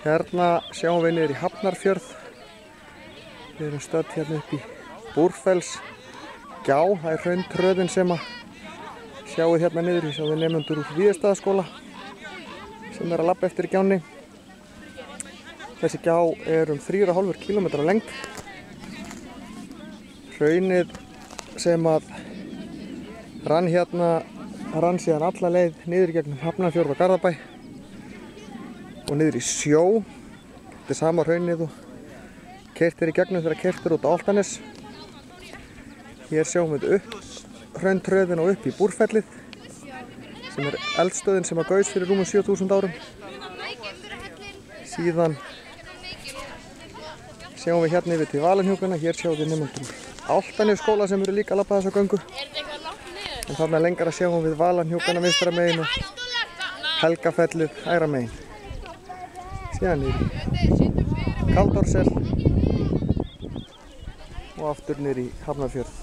Hérna sjáum við niður í Hafnarfjörð. Við erum stödd hérna upp í Búrfellsgjá. Það er hrauntröðin sem að sjáum hérna niður. Við sjáum nemendur úr Víðistaðaskóla sem er að labba eftir í gjánni. Þessi gjá er 3,5 km á lengd. Hraunið sem að rann síðan alla leið niður í gegnum Hafnarfjörð og Garðabæ og niður í sjó. Þetta er sama hraunið og keyrt í gegnum þegar keyrt út á Álftanes. Hér sjáum við upp hrauntröðin og upp í Búrfellið sem er eldstöðin sem að gaus fyrir rúmum 7000 árum. Síðan sjáum við hérna yfir til Valinhnjúkana. Hér sjáum við nemendur úr Álftanesskóla sem eru líka að labba þessa göngu. En þarna lengra sjáum við Valinhnjúkana vinstra megin og Helgafellið hægra megin. Síðan niður í Kaldársel og aftur niður í Hafnarfjörð.